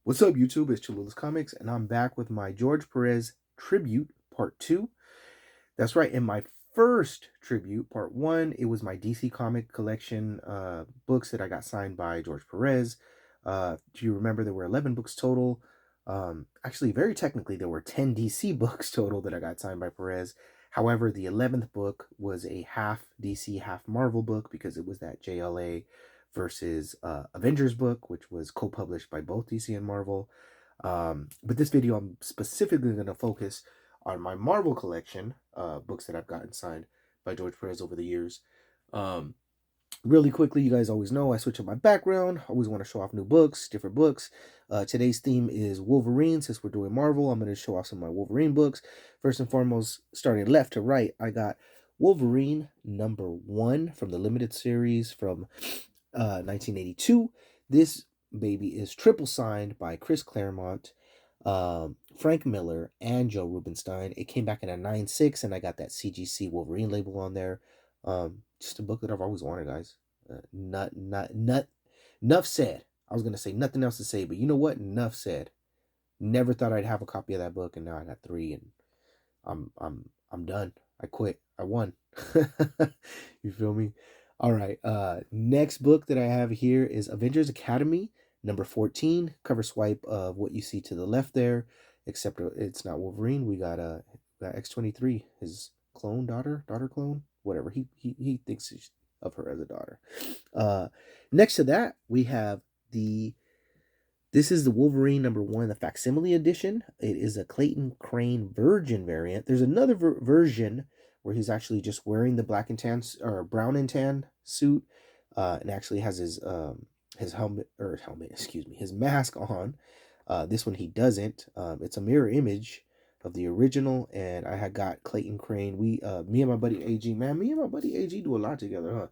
What's up, YouTube? It's Chalila's Comics, and I'm back with my George Perez tribute, part 2. That's right, in my first tribute, part 1, it was my DC comic collection books that I got signed by George Perez. Do you remember there were 11 books total? Actually, very technically, there were 10 DC books total that I got signed by Perez. However, the 11th book was a half DC, half Marvel book because it was that JLA versus Avengers book, which was co-published by both DC and Marvel. But this video, I'm specifically going to focus on my Marvel collection, books that I've gotten signed by George Perez over the years. Really quickly, you guys always know I switch up my background. I always want to show off new books, different books. Today's theme is Wolverine. Since we're doing Marvel, I'm going to show off some of my Wolverine books. First and foremost, starting left to right, I got Wolverine #1 from the limited series from 1982. This baby is triple signed by Chris Claremont, Frank Miller, and Joe Rubinstein. It came back in a 9.6, and I got that CGC Wolverine label on there. Just a book that I've always wanted, guys. Enough said. I was gonna say nothing else to say, but you know what? Enough said. Never thought I'd have a copy of that book, and now I got 3, and I'm done. I quit. I won. You feel me? All right. Next book that I have here is Avengers Academy #14. Cover swipe of what you see to the left there, except it's not Wolverine. We got X-23, his clone daughter clone, whatever. He thinks of her as a daughter. Next to that, we have this is the Wolverine #1, the facsimile edition. It is a Clayton Crane Virgin variant. There's another version where he's actually just wearing the black and tan or brown and tan suit, and actually has his his mask on. This one he doesn't. It's a mirror image of the original, and I had got Clayton Crane. Me and my buddy AG, man, me and my buddy AG do a lot together,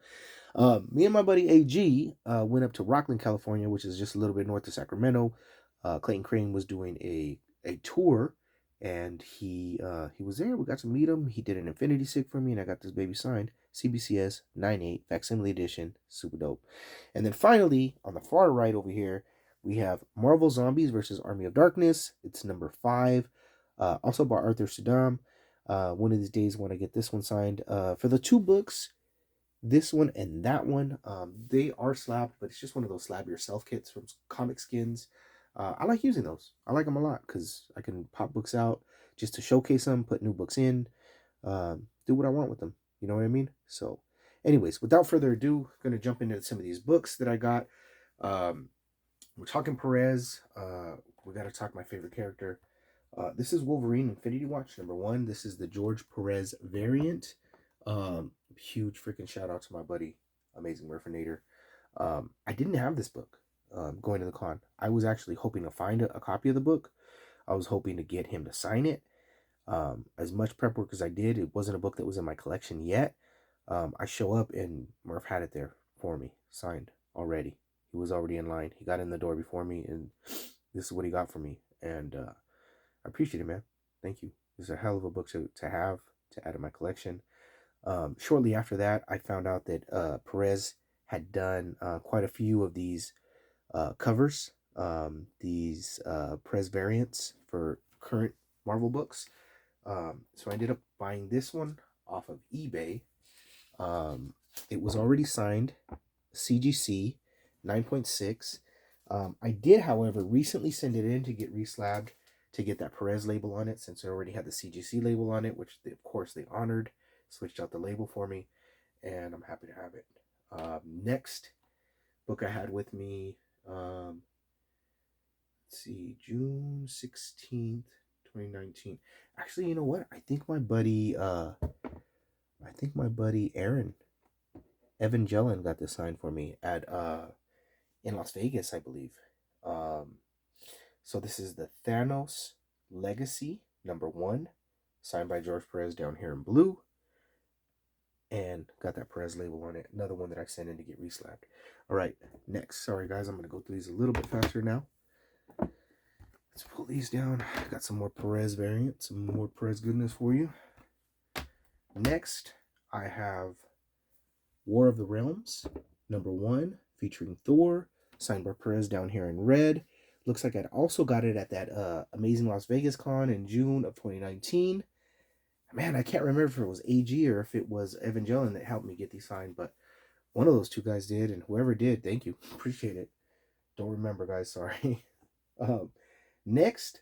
huh? Me and my buddy AG went up to Rockland, California, which is just a little bit north of Sacramento. Clayton Crane was doing a tour, and he was there. We got to meet him. He did an Infinity Sig for me, and I got this baby signed. CBCS 9.8 facsimile edition, super dope. And then finally, on the far right over here, we have Marvel Zombies versus Army of Darkness. It's #5. Also by Arthur Sudam. One of these days, when I get this one signed, for the 2 books, this one and that one, they are slabbed, but it's just one of those slab yourself kits from Comic Skins. I like using those. I like them a lot because I can pop books out just to showcase them, put new books in, do what I want with them. You know what I mean? So, anyways, without further ado, I'm going to jump into some of these books that I got. We're talking Perez. We got to talk my favorite character. This is Wolverine Infinity Watch #1. This is the George Perez variant. Huge freaking shout out to my buddy, Amazing Murphinator. I didn't have this book going to the con. I was actually hoping to find a copy of the book. I was hoping to get him to sign it. As much prep work as I did, it wasn't a book that was in my collection yet. I show up and Murph had it there for me, signed already. He was already in line. He got in the door before me, and this is what he got for me. And I appreciate it, man. Thank you. This is a hell of a book to have, to add to my collection. Shortly after that, I found out that Perez had done quite a few of these covers, these Perez variants for current Marvel books. So I ended up buying this one off of eBay. It was already signed, CGC 9.6. I did, however, recently send it in to get reslabbed to get that Perez label on it, since it already had the CGC label on it, which of course they honored, switched out the label for me, and I'm happy to have it. Next book I had with me, let's see, June 16th, 2019. Actually, you know what? I think my buddy Evan Jellin got this signed for me at in Las Vegas, I believe. So this is the Thanos Legacy #1, signed by George Perez down here in blue, and got that Perez label on it. Another one that I sent in to get reslabbed. All right, next. Sorry guys, I'm gonna go through these a little bit faster now. Let's pull these down. Got some more Perez variants, some more Perez goodness for you. Next, I have War of the Realms #1, featuring Thor, signed by Perez down here in red, Looks like I also got it at that Amazing Las Vegas Con in June of 2019. Man, I can't remember if it was AG or if it was Evangelion that helped me get these signed, but one of those two guys did, and whoever did, thank you. Appreciate it. Don't remember, guys. Sorry. um, Next,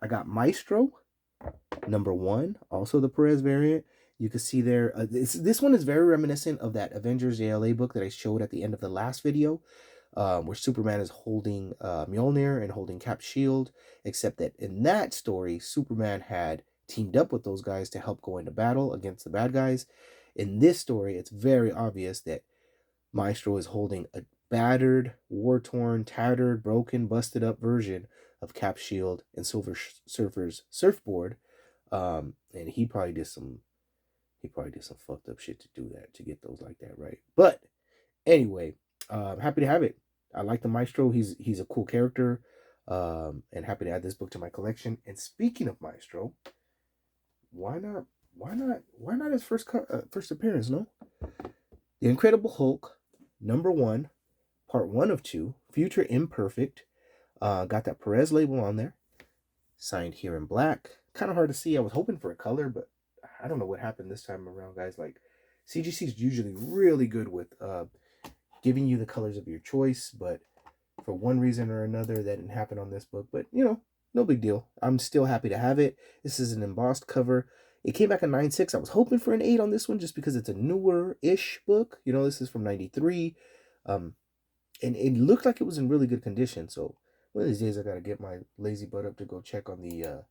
I got Maestro #1, also the Perez variant. You can see there, this one is very reminiscent of that Avengers JLA book that I showed at the end of the last video, where Superman is holding Mjolnir and holding Cap's shield, except that in that story, Superman had teamed up with those guys to help go into battle against the bad guys. In this story, it's very obvious that Maestro is holding a battered, war-torn, tattered, broken, busted up version of Cap's shield and Silver Surfer's surfboard. And he probably did some fucked up shit to do that, to get those like that, right? But anyway, happy to have it. I like the Maestro. He's a cool character. And happy to add this book to my collection. And speaking of Maestro, why not his first appearance, no? The Incredible Hulk, #1, part 1 of 2, Future Imperfect. Got that Perez label on there. Signed here in black. Kind of hard to see. I was hoping for a color, but I don't know what happened this time around, guys. Like, CGC is usually really good with giving you the colors of your choice, but for one reason or another, that didn't happen on this book. But, no big deal. I'm still happy to have it. This is an embossed cover. It came back a 9.6. I was hoping for an 8 on this one just because it's a newer-ish book. This is from 93. And it looked like it was in really good condition. So one of these days I got to get my lazy butt up to go check on the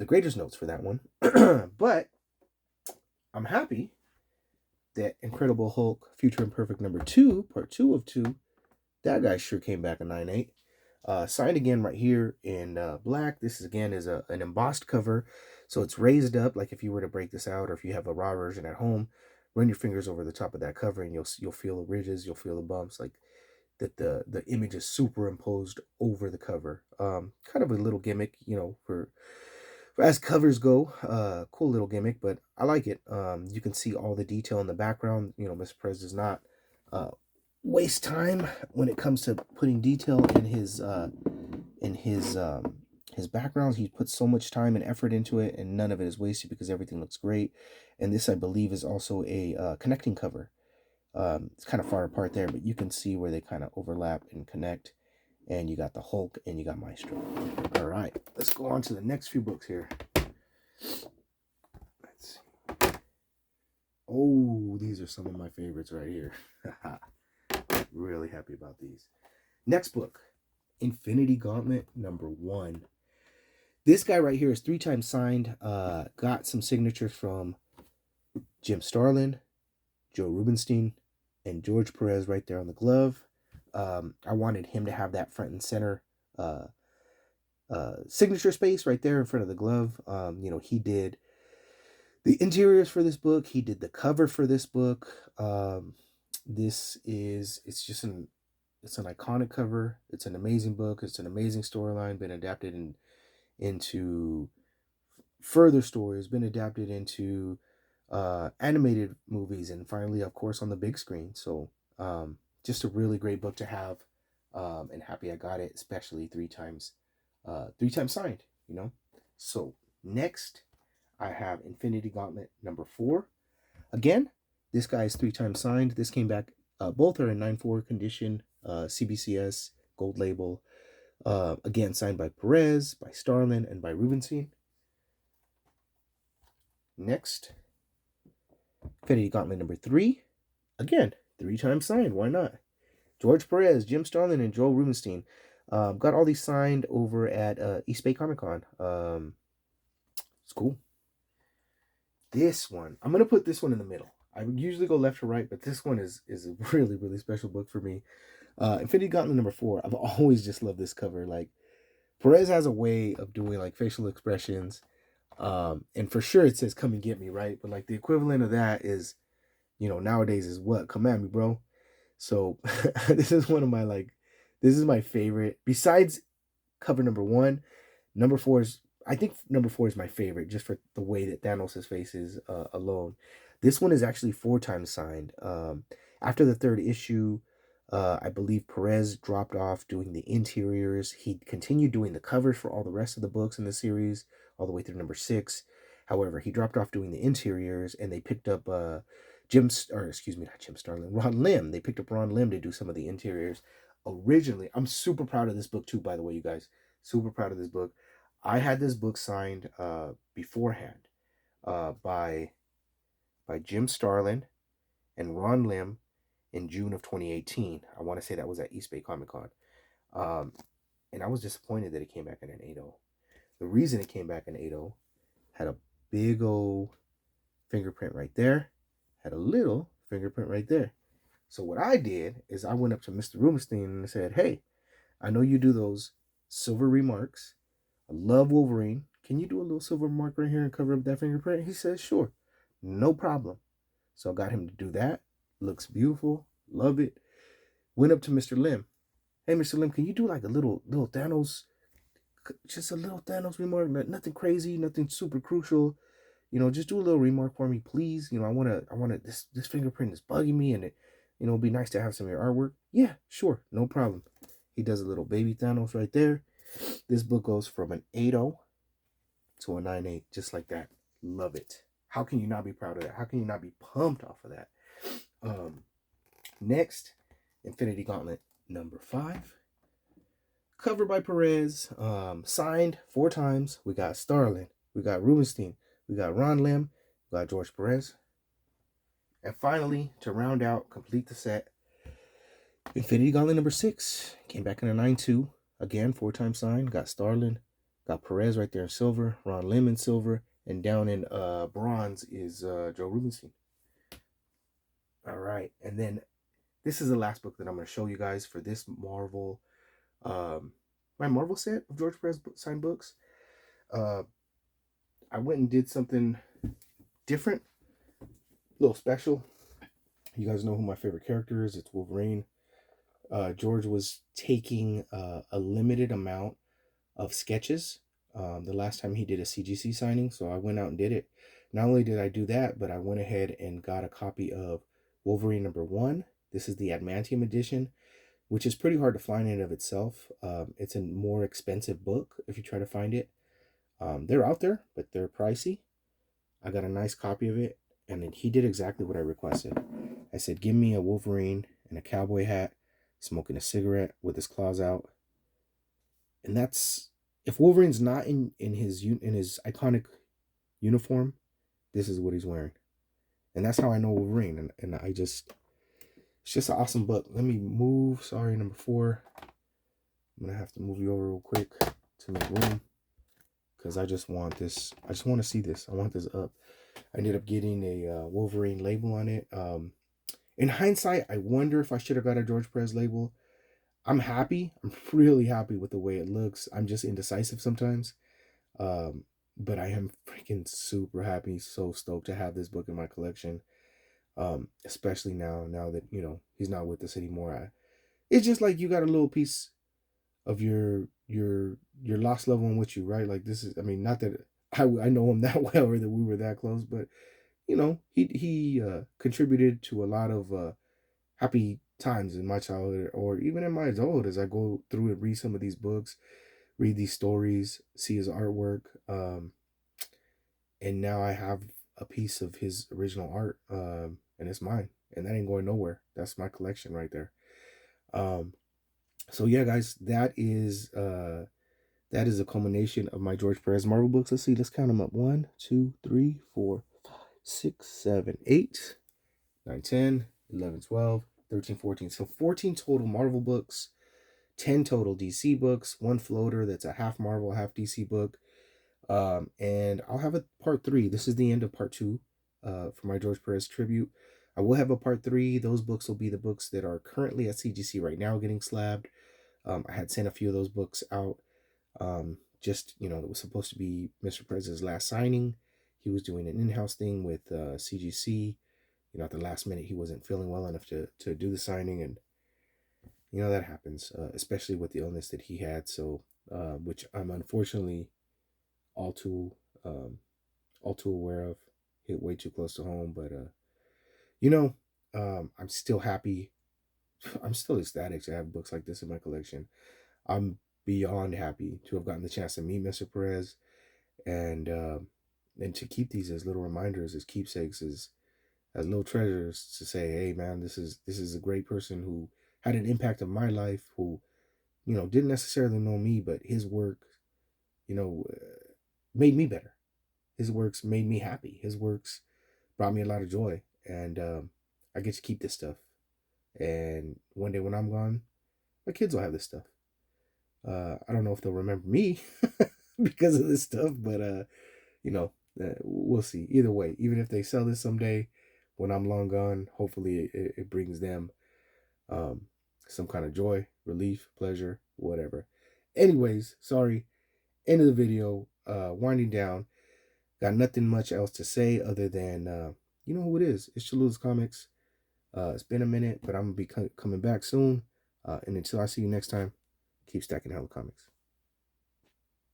graders notes for that one. But I'm happy that Incredible Hulk Future Imperfect #2, part 2 of 2, that guy sure came back a 9.8. Signed again right here in black. This is again is an embossed cover, so it's raised up. Like if you were to break this out, or if you have a raw version at home, run your fingers over the top of that cover, and you'll feel the ridges, you'll feel the bumps, like that the image is superimposed over the cover. Kind of a little gimmick, for as covers go. Cool little gimmick, but I like it. You can see all the detail in the background. Mr. Perez does not waste time when it comes to putting detail in his backgrounds. He puts so much time and effort into it, and none of it is wasted because everything looks great. And this, I believe, is also a connecting cover. It's kind of far apart there, but you can see where they kind of overlap and connect. And you got the Hulk and you got Maestro. All right, let's go on to the next few books here. Let's see. Oh, these are some of my favorites right here. Really happy about these. Next book, Infinity Gauntlet #1. This guy right here is 3 times signed. Got some signatures from Jim Starlin, Joe Rubinstein, and George Perez right there on the glove. I wanted him to have that front and center signature space right there in front of the glove. He did the interiors for this book. He did the cover for this book. It's an iconic cover. It's an amazing book. It's an amazing storyline, been adapted into further stories, been adapted into animated movies, and finally, of course, on the big screen. So just a really great book to have, and happy I got it, especially 3 times signed. So next I have Infinity Gauntlet #4. Again, this guy is 3 times signed. This came back, both are in 9.4 condition, CBCS gold label. Again, signed by Perez, by Starlin, and by Rubinstein. Next, Infinity Gauntlet #3. Again, 3 times signed. Why not? George Perez, Jim Starlin, and Joel Rubinstein. Got all these signed over at East Bay Comic Con. It's cool. This one, I'm going to put this one in the middle. I would usually go left to right, but this one is a really, really special book for me. Infinity Gauntlet #4. I've always just loved this cover. Like, Perez has a way of doing like facial expressions. And for sure it says "come and get me," right? But like the equivalent of that is, nowadays is what? Come at me, bro. So this is this is my favorite. Besides cover #1, #4 is, I think #4 is my favorite just for the way that Thanos' face is alone. This one is actually 4 times signed. After the 3rd issue, I believe Perez dropped off doing the interiors. He continued doing the covers for all the rest of the books in the series, all the way through number 6. However, he dropped off doing the interiors, and they picked up not Jim Starlin, Ron Lim. They picked up Ron Lim to do some of the interiors. Originally, I'm super proud of this book too, by the way, you guys. Super proud of this book. I had this book signed beforehand by Jim Starlin and Ron Lim in June of 2018. I want to say that was at East Bay Comic Con. Um, and I was disappointed that it came back in an 8.0. The reason it came back in 8.0 had a big old fingerprint right there, had a little fingerprint right there. So what I did is I went up to Mr. Rubenstein and I said, hey, I know you do those silver remarks. I love Wolverine. Can you do a little silver mark right here and cover up that fingerprint? He says, sure, no problem. So I got him to do that. Looks beautiful. Love it. Went up to Mr. Lim. Hey, Mr. Lim, can you do like a little Thanos, just a little Thanos remark? Nothing crazy, nothing super crucial. Just do a little remark for me, please. I wanna. This fingerprint is bugging me, and it'd be nice to have some of your artwork. Yeah, sure, no problem. He does a little baby Thanos right there. This book goes from an 8.0 to a 9.8, just like that. Love it. How can you not be proud of that? How can you not be pumped off of that? Next, Infinity Gauntlet number 5. Covered by Perez. Signed 4 times. We got Starlin. We got Rubenstein. We got Ron Lim. We got George Perez. And finally, to round out, complete the set, Infinity Gauntlet number 6. Came back in a 9.2. Again, 4-time signed. Got Starlin. Got Perez right there in silver. Ron Lim in silver. And down in bronze is Joe Rubenstein. All right. And then this is the last book that I'm going to show you guys for this Marvel, my Marvel set of George Perez signed books. I went and did something different, a little special. You guys know who my favorite character is. It's Wolverine. George was taking a limited amount of sketches the last time he did a CGC signing, so I went out and did it. Not only did I do that, but I went ahead and got a copy of Wolverine number 1. This is the Adamantium edition, which is pretty hard to find in and of itself. It's a more expensive book if you try to find it. They're out there, but they're pricey. I got a nice copy of it, and then he did exactly what I requested. I said, give me a Wolverine in a cowboy hat, smoking a cigarette with his claws out. And that's, if Wolverine's not in his iconic uniform, this is what he's wearing. And that's how I know Wolverine. And it's just an awesome book. Let me move, sorry, number 4. I'm going to have to move you over real quick to make room, because I just want to see this. I want this up. I ended up getting a Wolverine label on it. In hindsight, I wonder if I should have got a George Perez label. I'm happy. I'm really happy with the way it looks. I'm just indecisive sometimes. But I am freaking super happy, so stoked to have this book in my collection. Especially now that, he's not with us anymore. It's just like you got a little piece of your lost loved one with you, right? Like, this is, not that I know him that well or that we were that close, but he contributed to a lot of happy times in my childhood, or even in my adulthood, as I go through and read some of these books, read these stories, see his artwork. And now I have a piece of his original art, and it's mine, and that ain't going nowhere. That's my collection right there. So yeah, guys, that is a culmination of my George Perez Marvel books. Let's see, let's count them up. 1, 2, 3, 4, 5, 6, 7, 8, 9, 10, 11, 12, 13, 14. So 14 total Marvel books, 10 total DC books, 1 floater that's a half Marvel, half DC book. And I'll have a part 3. This is the end of part 2 for my George Perez tribute. I will have a part 3. Those books will be the books that are currently at CGC right now getting slabbed. I had sent a few of those books out. It was supposed to be Mr. Perez's last signing. He was doing an in-house thing with CGC. At the last minute, he wasn't feeling well enough to do the signing, and that happens, especially with the illness that he had. So, which I'm unfortunately all too aware of. Hit way too close to home, but I'm still happy I'm still ecstatic to have books like this in my collection. I'm beyond happy to have gotten the chance to meet Mr. Perez, and to keep these as little reminders, as keepsakes, as little treasures to say, hey man, this is a great person who had an impact on my life, who didn't necessarily know me, but his work, you know, made me better. His works made me happy. His works brought me a lot of joy, and I get to keep this stuff. And one day when I'm gone, my kids will have this stuff. I don't know if they'll remember me because of this stuff, but we'll see. Either way, even if they sell this someday, when I'm long gone, hopefully it brings them um, some kind of joy, relief, pleasure, whatever. Anyways, sorry. End of the video. Winding down. Got nothing much else to say other than you know who it is. It's Chalula's Comics. It's been a minute, but I'm gonna be coming back soon. And until I see you next time, keep stacking hella comics.